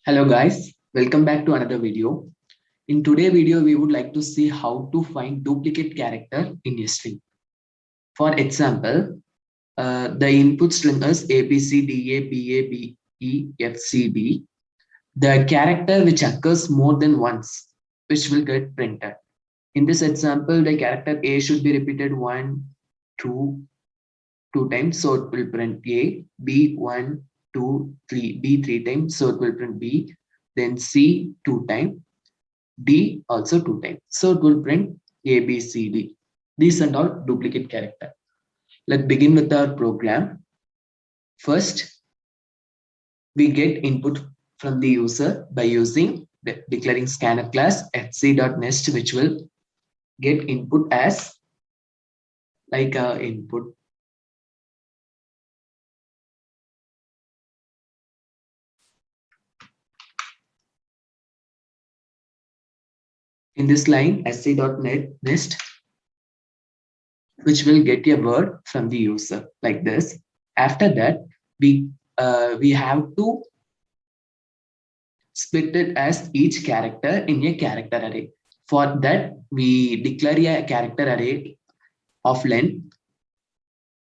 Hello guys, welcome back to another video. In today's video, we would like to see how to find duplicate character in a string. For example, the input string is A, B, C, D, A, B, A, B, E, F, C, D. The character which occurs more than once, which will get printed. In this example, the character A should be repeated two, two times, so it will print A, B, one, two, three, B three times, so it will print B, then C two times, D also two times. So it will print A, B, C, D. These are all duplicate character. Let's begin with our program. First, we get input from the user by using declaring scanner class fc.nest, which will get input as like a input. In this line, sc.nest, which will get a word from the user like this. After that, we have to split it as each character in a character array. For that, we declare a character array of length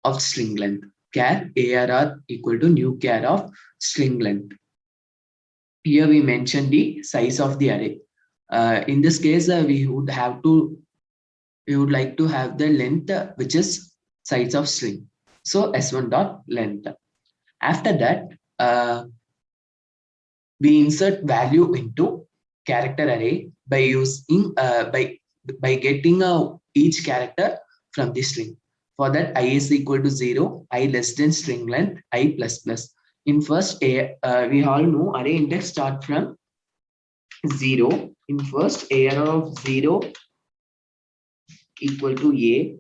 of string length. Char ARR equal to new char of string length. Here we mention the size of the array. In this case, we would like to have the length which is size of string. So s1 dot length. After that, we insert value into character array by using by getting each character from the string. For that, I is equal to 0, I less than string length, I plus plus. In first a, we all know array index start from 0. In first, ARR of 0 equal to A,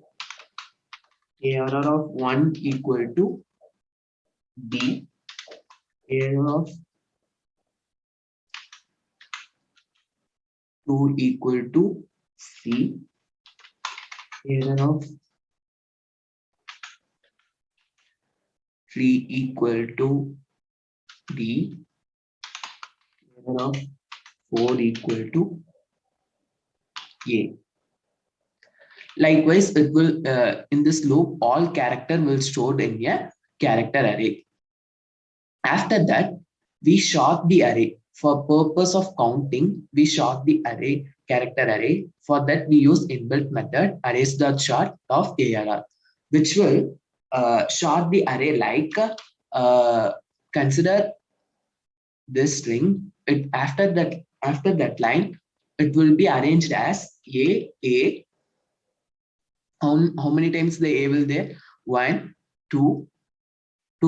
ARR of 1 equal to B, ARR of 2 equal to C, ARR of 3 equal to D, ARR of 4 equal to A. Likewise, it will in this loop, all character will stored in a character array. After that, we sort the array. For purpose of counting, we sort the array, character array. For that, we use inbuilt method arrays.sort of ARR, which will sort the array like consider this string. After that line, it will be arranged as A. How many times the A will there? 1, 2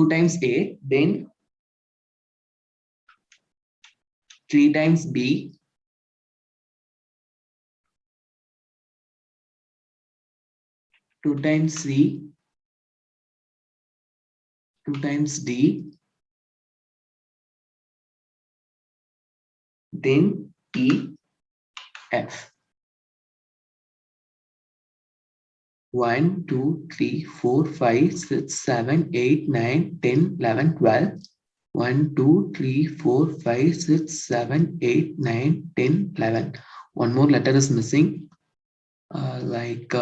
times A, then 3 times B, 2 times C, 2 times D, then E, F. 1, 2, 3, 4, 5, 6, 7, 8, 9, 10, 11, 12. 1, 2, 3, 4, 5, 6, 7, 8, 9, 10, 11. One more letter is missing. Like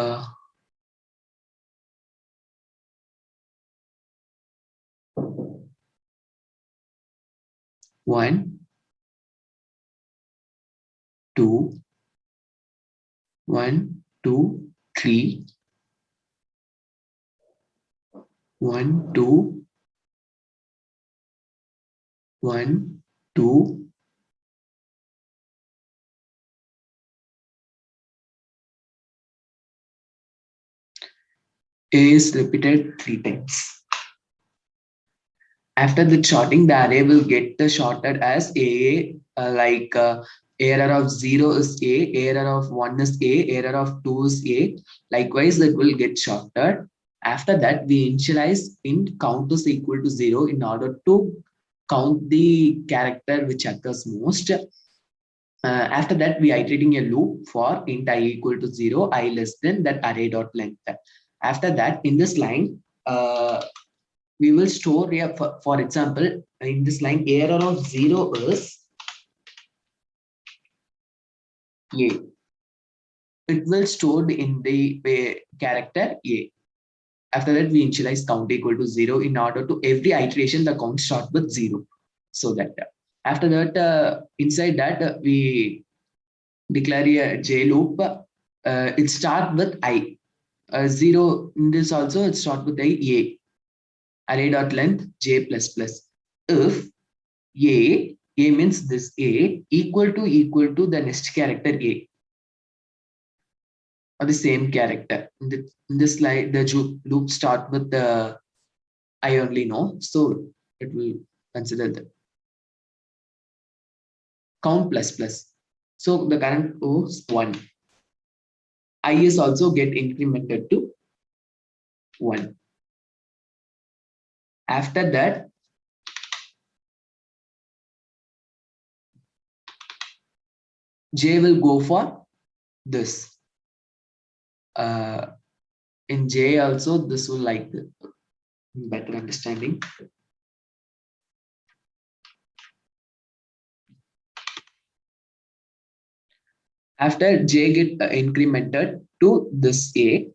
1, 2, 1, 2, 3, 1, 2, 1, 2. A is repeated 3 times. After the sorting, the array will get the sorted as A, error of 0 is A, error of 1 is A, error of 2 is A. Likewise, that will get sorted. After that, we initialize int count is equal to 0 in order to count the character which occurs most. After that, we iterating a loop for int I equal to 0, I less than that array dot length. After that, in this line, we will store for example, in this line, error of 0 is A. It will stored in the character A. After that, we initialize count equal to 0 in order to every iteration the count starts with 0. So that after that, inside that we declare a J loop. It start with I. 0 in this also it start with a array dot length j plus plus. If a means this a equal to the next character a or the same character. In this slide, the loop start with the I only know, so it will consider the count plus plus. So the current O is 1. I is also get incremented to 1. After that, J will go for this. In J also, this will like the better understanding. After J get incremented to this A,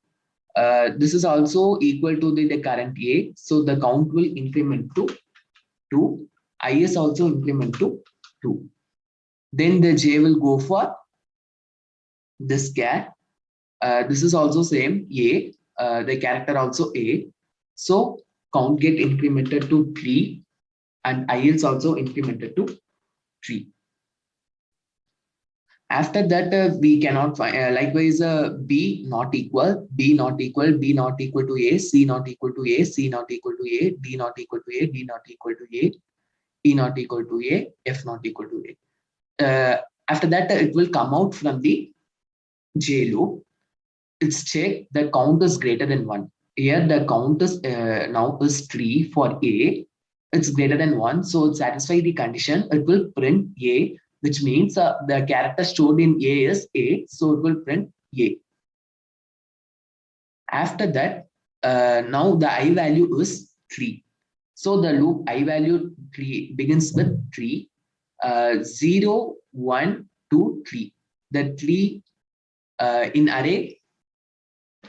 this is also equal to the current A. So the count will increment to 2. I is also increment to 2. Then the J will go for this char. This is also same A. The character also A. So count get incremented to 3 and I is also incremented to 3. After that, we cannot find likewise b not equal to a, c not equal to a, c not equal to a, d not equal to a, d not equal to a, e not equal to a, f not equal to a. After that, it will come out from the j loop. It's check the count is greater than 1. Here the count is now is 3 for a. It's greater than 1, so it satisfies the condition. It will print a, which means the character stored in A is A, so it will print A. After that, now the I value is 3. So the loop I value 3 begins with 3, 0, 1, 2, 3. The 3 in array,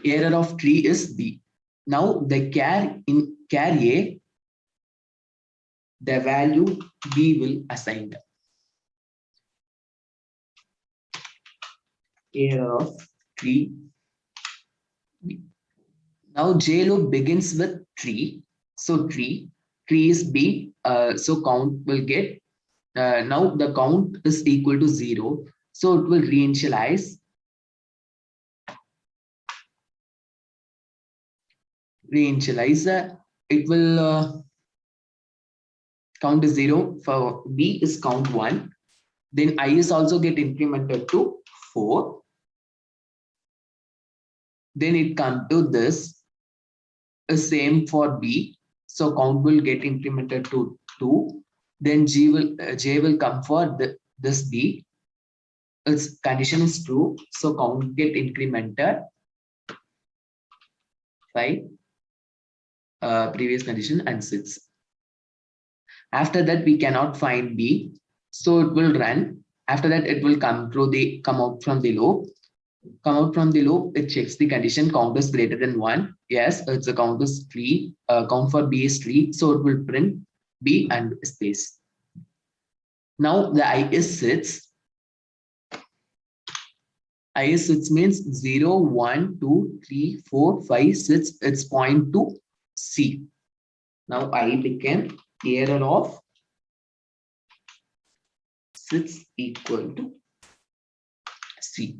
error of 3 is B. Now the char in char A, the value B will assign. Error of 3. Now J loop begins with 3. So 3 is B. So count will get, now the count is equal to 0. So it will reinitialize. It will count is 0. For B is count 1. Then I is also get incremented to 4. Then it comes to this. Same for B. So count will get incremented to 2. Then J will come for this B. Its condition is true. So count get incremented 5. Previous condition and 6. After that, we cannot find B. So it will run. After that, it will come out from the loop. It checks the condition count is greater than 1. Yes, its count is 3. Count for B is 3. So it will print B and space. Now the I is sits. I is sits means 0, 1, 2, 3, 4, 5, 6. It's point to C. Now I became error of 6 equal to C.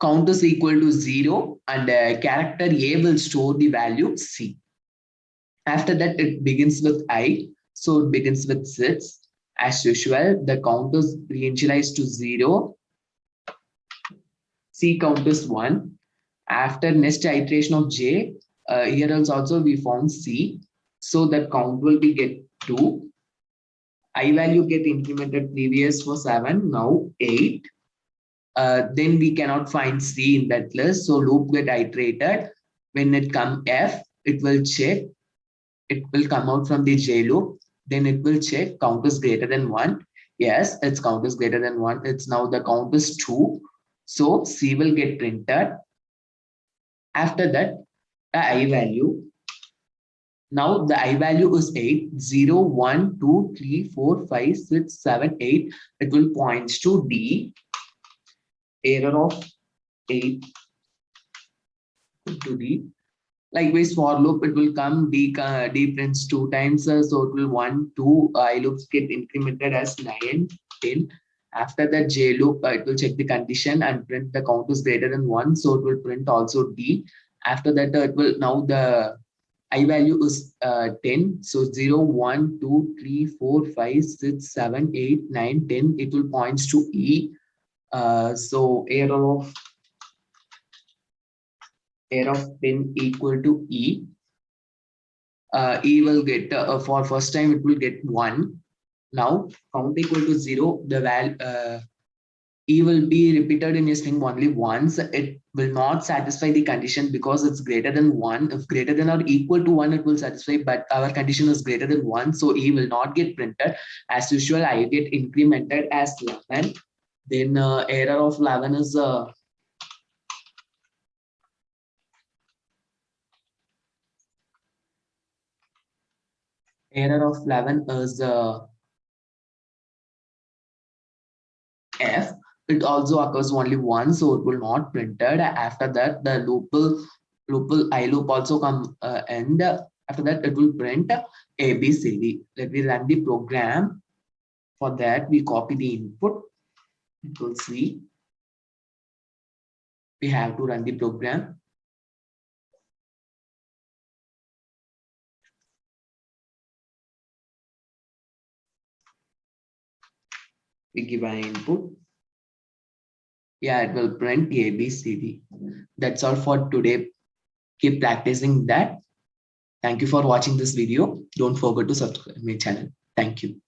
Count is equal to 0 and character A will store the value C. After that, it begins with I. So it begins with 6. As usual, the count is reinitialized to 0. C count is 1. After next iteration of J, here also we found C. So the count will be get 2. I value get incremented previous for 7, now 8. Then we cannot find C in that list. So loop get iterated. When it come F, it will check. It will come out from the J loop. Then it will check count is greater than 1. Yes, its count is greater than 1. It's now the count is 2. So C will get printed. After that, the I value. Now the I value is 8. 0, 1, 2, 3, 4, 5, 6, 7, 8. It will point to D. Error of 8 to D. Likewise, for loop, it will come D prints 2 times. So it will 1, 2. I loops get incremented as 9, 10. After that J loop, it will check the condition and print the count is greater than 1. So it will print also D. After that, it will now the I value is 10. So 0, 1, 2, 3, 4, 5, 6, 7, 8, 9, 10. It will points to E. So error of 10 equal to E. E will get for first time it will get 1. Now count equal to 0. The value E will be repeated in a string only once. It will not satisfy the condition because it's greater than 1. If greater than or equal to 1, it will satisfy, but our condition is greater than 1. So E will not get printed. As usual, I get incremented as 11. Then error of 11 is error of 11 is F. It also occurs only once, so it will not printed. After that, the loop I loop also come end. After that, it will print A, B, C, D. Let me run the program. For that, we copy the input. It will see. We have to run the program. We give an input. Yeah, it will print A, B, C, D. That's all for today. Keep practicing that. Thank you for watching this video. Don't forget to subscribe my channel. Thank you.